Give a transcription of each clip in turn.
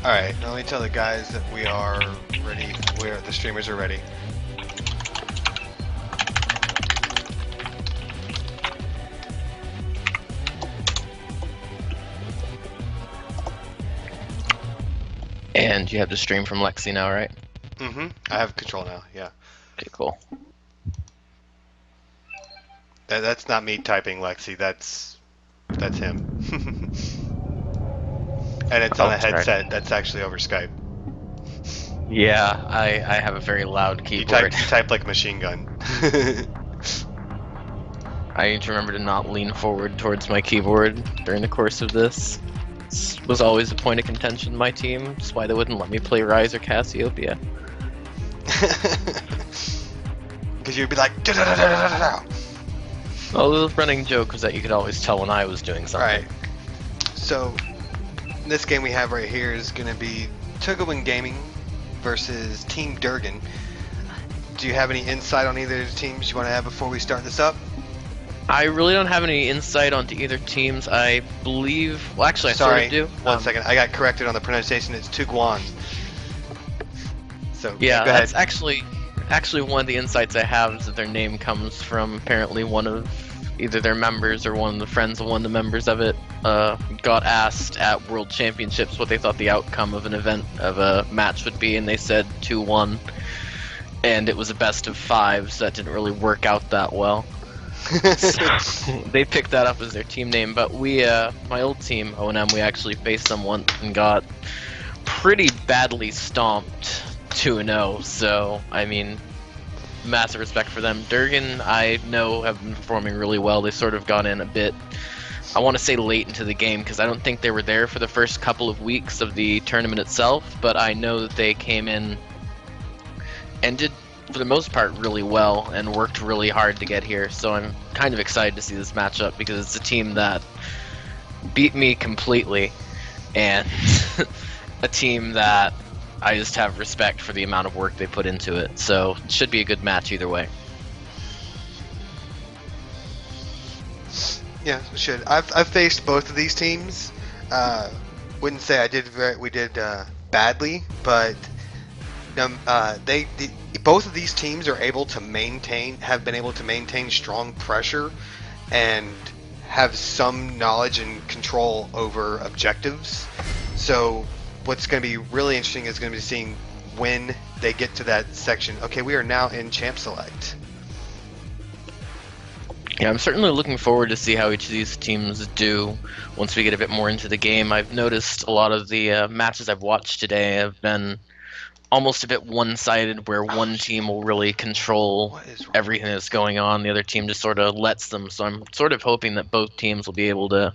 Alright, now let me tell the guys that we are ready. The streamers are ready. And you have to stream from Lexi now, right? Mm-hmm. I have control now, yeah. Okay, cool. That's not me typing Lexi, that's him. And it's on a headset that's actually over Skype. Yeah, I have a very loud keyboard. You type like a machine gun. I need to remember to not lean forward towards my keyboard during the course of this. This was always a point of contention in my team. That's why they wouldn't let me play Rise or Cassiopeia. Because you'd be like, da da da da da da. Well, the running joke was that you could always tell when I was doing something. Right. So, this game we have right here is going to be Tugawin Gaming versus Team DRGN. Do you have any insight on either of the teams you want to have before we start this up? I really don't have any insight onto either teams. I believe... Well, actually, I sort of do. One second. I got corrected on the pronunciation. It's Tugwan. So, yeah, go ahead. That's actually one of the insights I have is that their name comes from apparently one of either their members or one of the friends of one of the members of it got asked at World Championships what they thought the outcome of an event, of a match would be, and they said 2-1. And it was a best of 5, so that didn't really work out that well. So they picked that up as their team name, but we, my old team, O&M, we actually faced them once and got pretty badly stomped 2-0, so, I mean, massive respect for them. DRGN, I know, have been performing really well. They sort of got in a bit, I want to say late into the game, because I don't think they were there for the first couple of weeks of the tournament itself, but I know that they came in and did, for the most part, really well and worked really hard to get here. So I'm kind of excited to see this matchup because it's a team that beat me completely and a team that I just have respect for the amount of work they put into it. So it should be a good match either way. Yeah, it should. I've faced both of these teams. Wouldn't say we did badly, but both of these teams are able to have been able to maintain strong pressure and have some knowledge and control over objectives. So what's going to be really interesting is going to be seeing when they get to that section. Okay, we are now in Champ Select. Yeah, I'm certainly looking forward to see how each of these teams do once we get a bit more into the game. I've noticed a lot of the matches I've watched today have been almost a bit one-sided, where one team will really control everything that's going on, the other team just sort of lets them. So I'm sort of hoping that both teams will be able to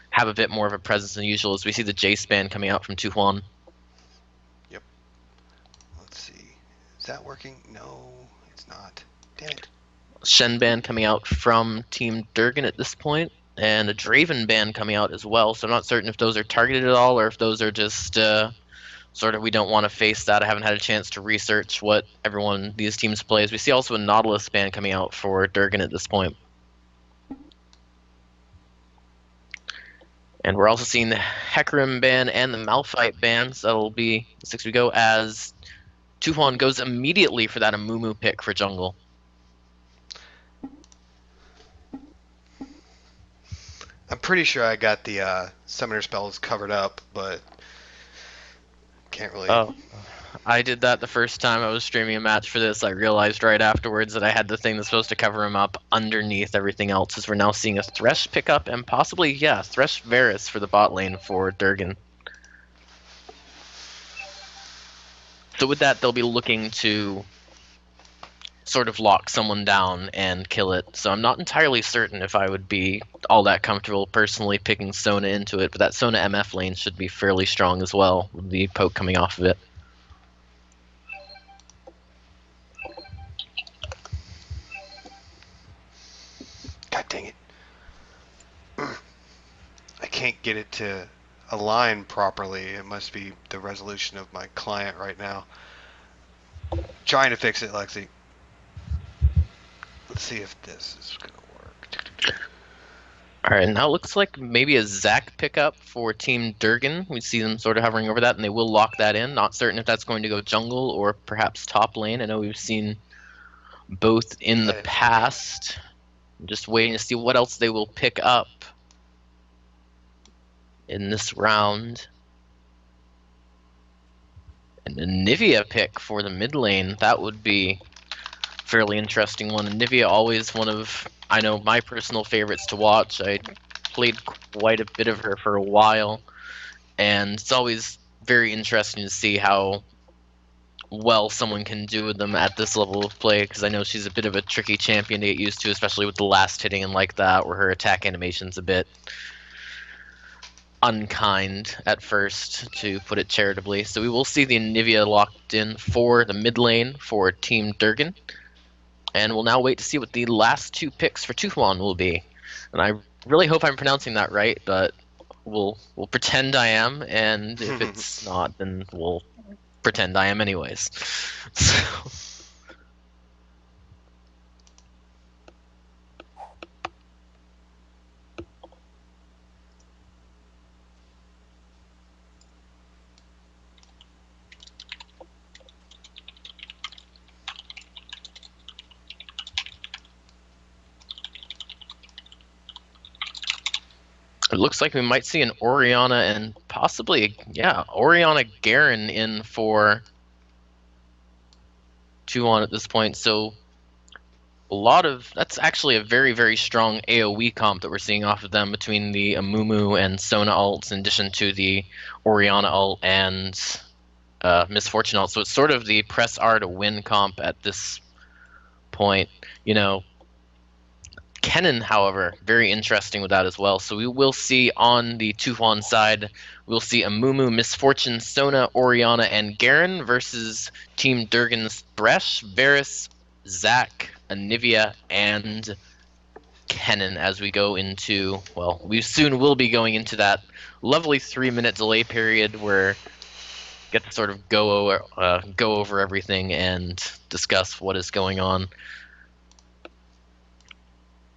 have a bit more of a presence than usual as we see the Jace band coming out from Tuhuan. Yep. Let's see. Is that working? No, it's not. Damn it. Shen band coming out from Team DRGN at this point, and a Draven band coming out as well. So I'm not certain if those are targeted at all or if those are just sort of, we don't want to face that. I haven't had a chance to research what these teams plays. We see also a Nautilus band coming out for DRGN at this point. And we're also seeing the Hecarim ban and the Malphite bans. That'll be 6 we go as Tuhuan goes immediately for that Amumu pick for jungle. I'm pretty sure I got the summoner spells covered up, but can't really... Oh, I did that the first time I was streaming a match for this. I realized right afterwards that I had the thing that's supposed to cover him up underneath everything else, as we're now seeing a Thresh pickup and possibly, yeah, Thresh Varus for the bot lane for DRGN. So with that, they'll be looking to sort of lock someone down and kill it. So I'm not entirely certain if I would be all that comfortable personally picking Sona into it, but that Sona MF lane should be fairly strong as well, with the poke coming off of it. God dang it. I can't get it to align properly. It must be the resolution of my client right now. Trying to fix it, Lexi. Let's see if this is going to work. All right, now it looks like maybe a Zac pickup for Team Durgan. We see them sort of hovering over that, and they will lock that in. Not certain if that's going to go jungle or perhaps top lane. I know we've seen both in the Yeah. past. I'm just waiting to see what else they will pick up in this round. And a Nivea pick for the mid lane. That would be a fairly interesting one. And Nivea always one of, I know, my personal favorites to watch. I played quite a bit of her for a while, and it's always very interesting to see how well someone can do with them at this level of play, because I know she's a bit of a tricky champion to get used to, especially with the last hitting and like that, where her attack animation's a bit unkind at first, to put it charitably. So we will see the Nivea locked in for the mid lane for Team Durgan, and we'll now wait to see what the last two picks for Tuhwan will be. And I really hope I'm pronouncing that right, but we'll pretend I am, and if it's not, then we'll pretend I am anyways. So, it looks like we might see an Oriana and possibly, yeah, Oriana Garen in for 2-1 at this point. So a lot of, that's actually a very, very strong AoE comp that we're seeing off of them between the Amumu and Sona ults, in addition to the Oriana ult and Misfortune ult. So it's sort of the press R to win comp at this point. You know, Kennen, however, very interesting with that as well. So we will see on the Tuhwan side, we'll see Amumu, Misfortune, Sona, Oriana, and Garen versus Team Durgan's Thresh, Varus, Zac, Anivia, and Kennen as we go into, well, we soon will be going into that lovely 3-minute delay period where get to sort of go over everything and discuss what is going on.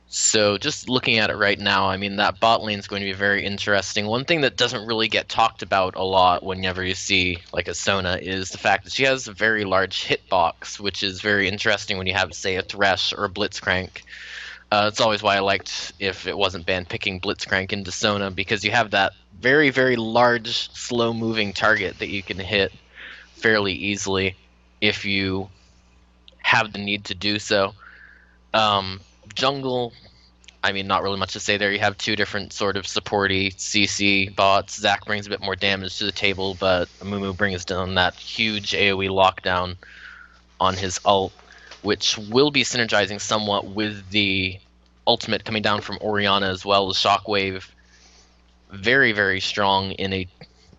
So just looking at it right now, I mean, that bot lane is going to be very interesting. One thing that doesn't really get talked about a lot whenever you see like a Sona is the fact that she has a very large hitbox, which is very interesting when you have, say, a Thresh or a Blitzcrank. It's always why I liked, if it wasn't banned, picking Blitzcrank into Sona, because you have that very, very large, slow-moving target that you can hit fairly easily if you have the need to do so. Jungle, I mean, not really much to say there. You have two different sort of supporty CC bots. Zac brings a bit more damage to the table, but Amumu brings down that huge AoE lockdown on his ult, which will be synergizing somewhat with the ultimate coming down from Oriana as well. The Shockwave, very, very strong in a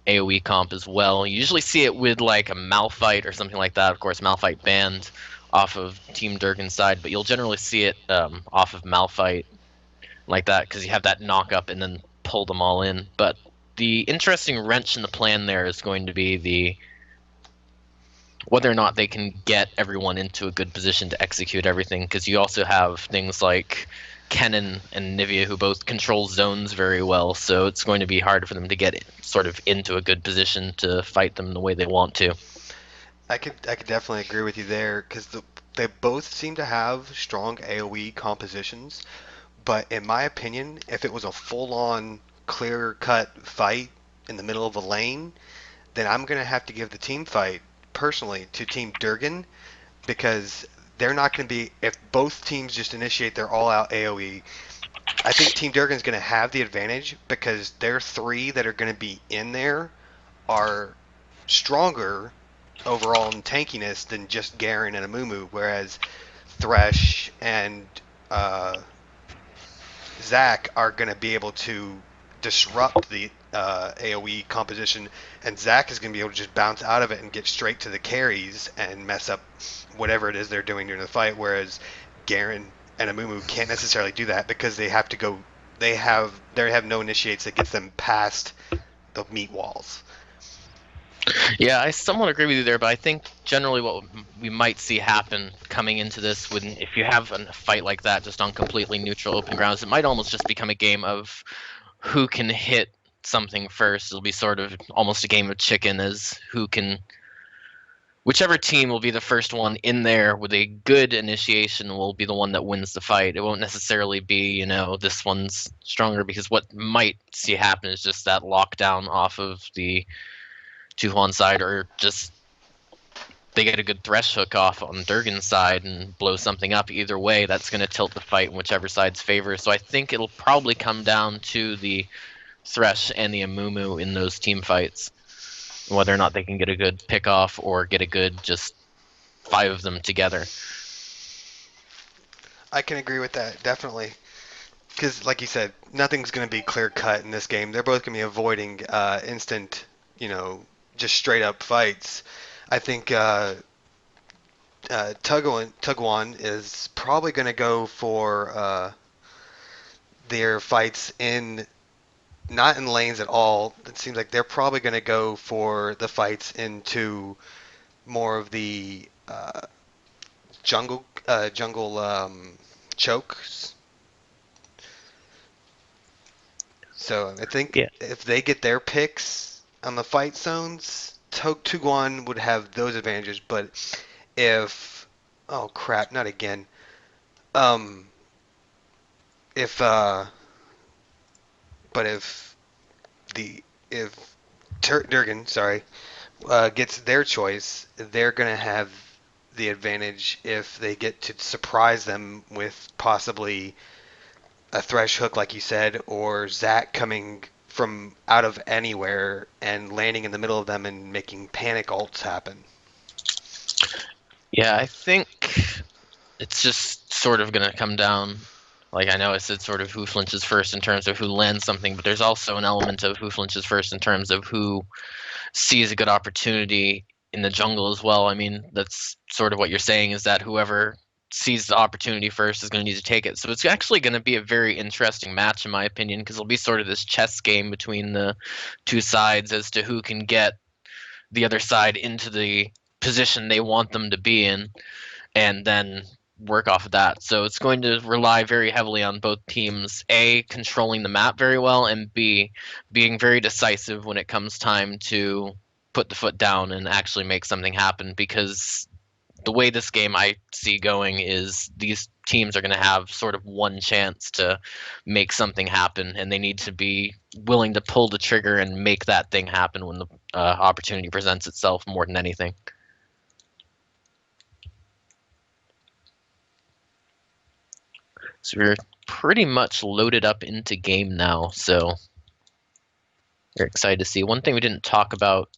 AoE comp as well. You usually see it with like a Malphite or something like that. Of course, Malphite banned off of Team Durgan's side, but you'll generally see it off of Malphite like that, because you have that knock up and then pull them all in. But the interesting wrench in the plan there is going to be the whether or not they can get everyone into a good position to execute everything, because you also have things like Kennen and Nivea who both control zones very well, so it's going to be hard for them to get sort of into a good position to fight them the way they want to. I could definitely agree with you there because they both seem to have strong AoE compositions. But in my opinion, if it was a full-on, clear-cut fight in the middle of a lane, then I'm gonna have to give the team fight personally to Team Durgan because they're not going to be, if both teams just initiate their all-out AoE, I think Team Durgan's going to have the advantage because their three that are going to be in there are stronger overall in tankiness than just Garen and Amumu, whereas Thresh and uh, Zac are going to be able to disrupt the AoE composition, and Zac is going to be able to just bounce out of it and get straight to the carries and mess up whatever it is they're doing during the fight, whereas Garen and Amumu can't necessarily do that because they have to go. They have no initiates that gets them past the meat walls. Yeah, I somewhat agree with you there, but I think generally what we might see happen coming into this, when if you have a fight like that just on completely neutral open grounds, it might almost just become a game of who can hit something first. It'll be sort of almost a game of chicken, as who can, whichever team will be the first one in there with a good initiation will be the one that wins the fight. It won't necessarily be, this one's stronger, because what might see happen is just that lockdown off of the Tuhan side, or just they get a good thresh hook off on Durgan's side and blow something up. Either way, that's going to tilt the fight in whichever side's favor. So I think it'll probably come down to the Thresh and the Amumu in those team fights, whether or not they can get a good pick off or get a good just 5 of them together. I can agree with that, definitely. Because, like you said, nothing's going to be clear cut in this game. They're both going to be avoiding instant, just straight up fights. I think Tugwan is probably going to go for their fights in not in lanes at all. It seems like they're probably going to go for the fights into more of the jungle chokes. So I think Yeah. if they get their picks on the fight zones, Tugwan would have those advantages. But if oh crap, not again. Um, if but if Durgan, sorry, gets their choice, they're gonna have the advantage if they get to surprise them with possibly a thresh hook, like you said, or Zach coming from out of anywhere and landing in the middle of them and making panic ults happen. Yeah, I think it's just sort of going to come down. Like, I know I said sort of who flinches first in terms of who lands something, but there's also an element of who flinches first in terms of who sees a good opportunity in the jungle as well. I mean, that's sort of what you're saying, is that whoever sees the opportunity first is going to need to take it. So it's actually going to be a very interesting match, in my opinion, because it'll be sort of this chess game between the two sides as to who can get the other side into the position they want them to be in, and then work off of that. So it's going to rely very heavily on both teams, A, controlling the map very well, and B, being very decisive when it comes time to put the foot down and actually make something happen. Because the way this game I see going is these teams are going to have sort of one chance to make something happen, and they need to be willing to pull the trigger and make that thing happen when the opportunity presents itself more than anything. So we're pretty much loaded up into game now, so we're excited to see. One thing we didn't talk about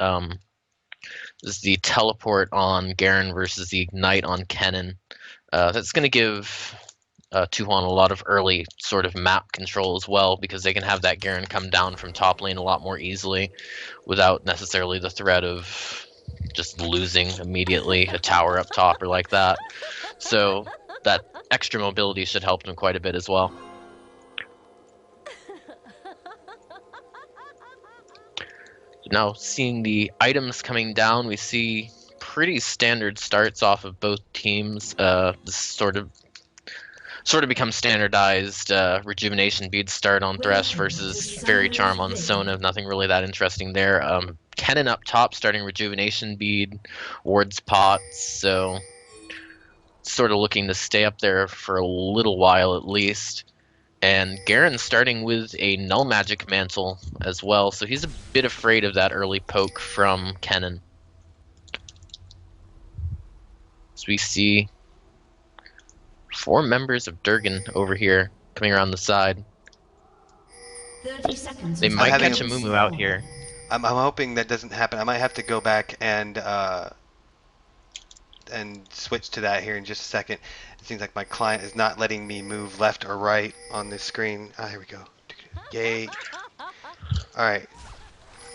is the teleport on Garen versus the Ignite on Kennen. That's going to give Tuhan a lot of early sort of map control as well, because they can have that Garen come down from top lane a lot more easily without necessarily the threat of just losing immediately a tower up top or like that. So that extra mobility should help them quite a bit as well. Now, seeing the items coming down, we see pretty standard starts off of both teams. This sort of becomes standardized. Rejuvenation beads start on Thresh versus Fairy Charm on Sona. Nothing really that interesting there. Kennen up top starting Rejuvenation bead, Ward's pots. So sort of looking to stay up there for a little while at least. And Garen starting with a Null Magic Mantle as well, so he's a bit afraid of that early poke from Kennen. So we see 4 members of Durgan over here coming around the side. 30 seconds. They might having catch a- a Mumu out here. I'm hoping that doesn't happen. I might have to go back and switch to that here in just a second. It seems like my client is not letting me move left or right on this screen. Ah, here we go. Yay. All right.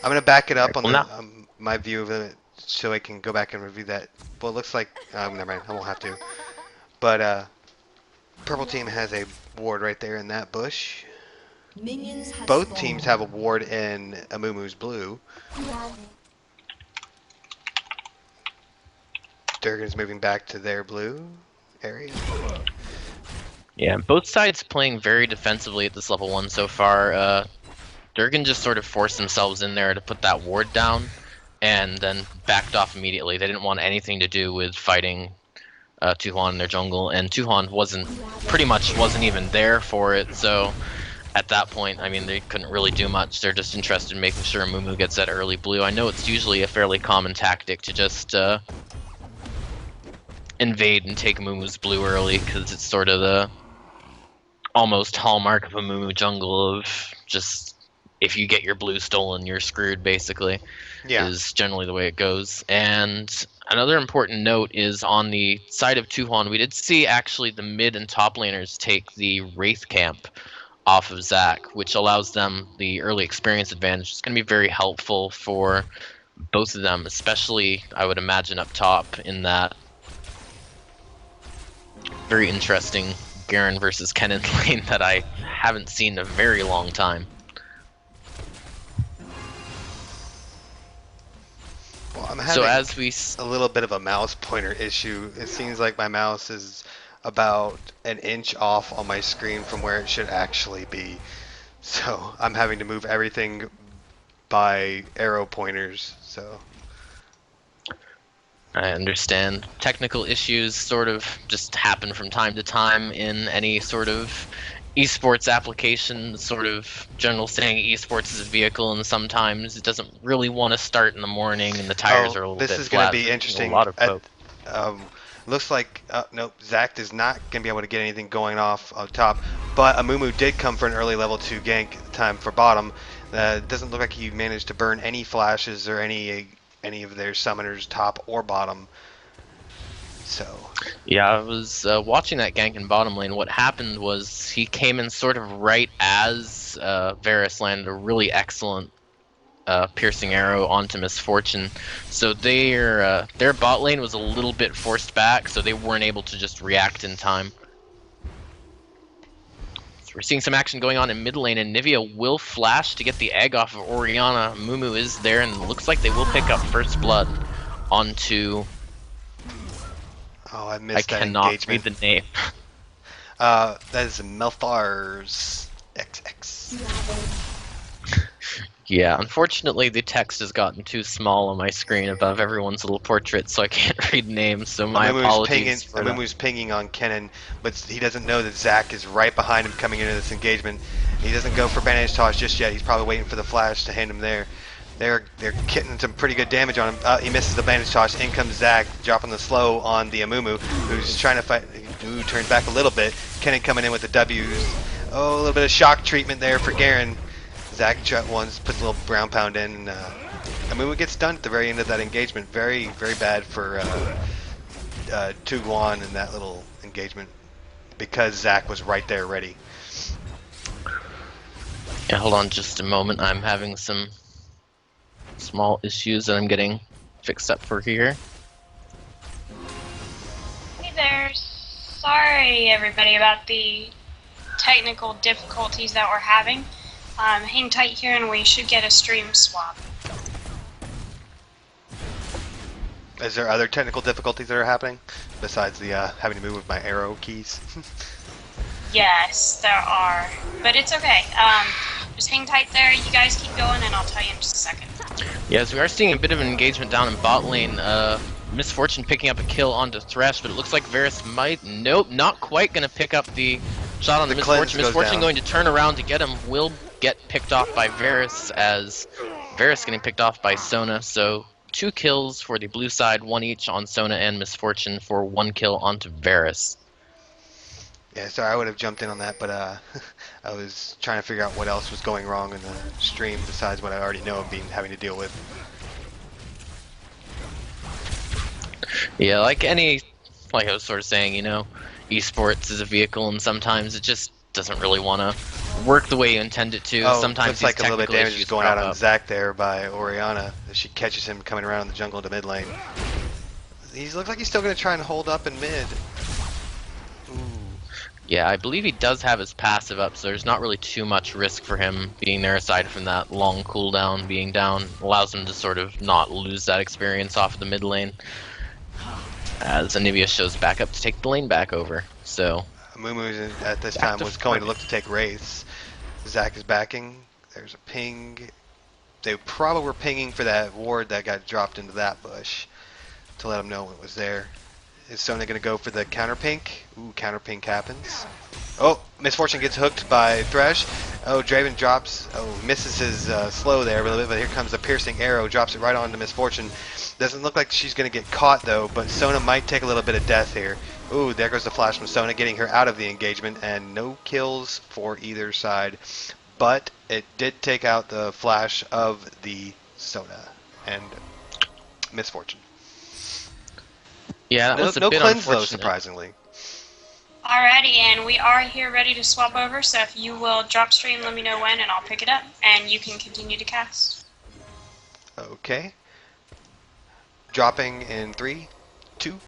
I'm going to back it up on Well, the now, my view of it so I can go back and review that. Well, it looks like never mind. I won't have to. But purple team has a ward right there in that bush. Minions have Both spawned. teams have a ward in Amumu's blue. Durgan's moving back to their blue area. Yeah, both sides playing very defensively at this level 1 so far. Durgan just sort of forced themselves in there to put that ward down, and then backed off immediately. They didn't want anything to do with fighting Tuhan in their jungle, and Tuhan pretty much wasn't even there for it, so at that point, I mean, they couldn't really do much. They're just interested in making sure Mumu gets that early blue. I know it's usually a fairly common tactic to just invade and take Mumu's blue early, because it's sort of the almost hallmark of a Mumu jungle of just, if you get your blue stolen, you're screwed, basically. Yeah. Is generally the way it goes. And another important note is on the side of Tuhan, we did see actually the mid and top laners take the Wraith camp off of Zac, which allows them the early experience advantage. It's going to be very helpful for both of them, especially, I would imagine, up top in that very interesting Garen versus Kennen lane that I haven't seen in a very long time. Well, I'm having as we a little bit of a mouse pointer issue. It seems like my mouse is about an inch off on my screen from where it should actually be. So I'm having to move everything by arrow pointers. So I understand. Technical issues sort of just happen from time to time in any sort of esports application, sort of general saying esports is a vehicle, and sometimes it doesn't really want to start in the morning and the tires are a little bit This is flat. going to be interesting. A lot of folk. Looks like, nope, Zac is not going to be able to get anything going off top, but Amumu did come for an early level 2 gank time for bottom. Doesn't look like he managed to burn any flashes or any of their summoners top or bottom. So yeah, I was watching that gank in bottom lane. What happened was he came in sort of right as Varus landed a really excellent piercing arrow onto Misfortune. So their bot lane was a little bit forced back, so they weren't able to just react in time. So we're seeing some action going on in mid lane, and Nivea will flash to get the egg off of Orianna. Mumu is there, and it looks like they will pick up first blood onto... Oh, I missed that cannot engagement. read the name. That is Melthar's XX. Yeah, unfortunately the text has gotten too small on my screen above everyone's little portrait, so I can't read names, so my apologies for that. Amumu's pinging on Kennen, but he doesn't know that Zac is right behind him coming into this engagement. He doesn't go for Bandage Toss just yet. He's probably waiting for the flash to hand him there. They're getting some pretty good damage on him. He misses the Bandage Toss. In comes Zac, dropping the slow on the Amumu, who's trying to fight. Ooh, turns back a little bit. Kennen coming in with the W's. Oh, a little bit of shock treatment there for Garen. Zac puts a little brown pound in, and Amumu gets stunned at the very end of that engagement. Very, very bad for Tuguan in that little engagement because Zac was right there ready. Yeah, hold on just a moment. I'm having some small issues that I'm getting fixed up for here. Hey there. Sorry, everybody, about the technical difficulties that we're having. Hang tight here and we should get a stream swap. Is there other technical difficulties that are happening besides the having to move with my arrow keys? Yes, there are. But it's okay. Just hang tight there. You guys keep going and I'll tell you in just a second. Yes, we are seeing a bit of an engagement down in bot lane. Misfortune picking up a kill onto Thresh, but it looks like Varus might... Nope, not quite going to pick up the shot on the Misfortune. Misfortune going to turn around to get him. Will get picked off by Varus, as Varus getting picked off by Sona. So 2 kills for the blue side, 1 each on Sona and Misfortune for 1 kill onto Varus. Yeah, sorry, I would have jumped in on that, but I was trying to figure out what else was going wrong in the stream besides what I already know of having to deal with. Yeah, like I was sort of saying, you know, esports is a vehicle, and sometimes it just doesn't really want to work the way you intend it to. Oh, sometimes looks like a little bit of damage is going out on up. Zac there by Orianna as she catches him coming around the jungle into mid lane. He looks like he's still going to try and hold up in mid. Ooh. Yeah, I believe he does have his passive up, so there's not really too much risk for him being there, aside from that long cooldown being down. Allows him to sort of not lose that experience off of the mid lane. As Anivia shows back up to take the lane back over. So Mumu at this Back time to was going to front. look to take Wraiths. Zach is backing. There's a ping. They probably were pinging for that ward that got dropped into that bush to let them know what was there. Is Sona going to go for the counter pink? Ooh, counter pink happens. Oh, Misfortune gets hooked by Thresh. Oh, Draven drops. Oh, misses his slow there a little bit, but here comes the piercing arrow. Drops it right onto Misfortune. Doesn't look like she's going to get caught, though, but Sona might take a little bit of death here. Ooh, there goes the flash from Sona, getting her out of the engagement, and no kills for either side. But it did take out the flash of the Sona and Misfortune. yeah, that No, was a no bit cleanse, though, unfortunate. surprisingly. Alrighty, and we are here ready to swap over, so if you will drop stream, let me know when, and I'll pick it up, and you can continue to cast. Okay. Dropping in 3, 2,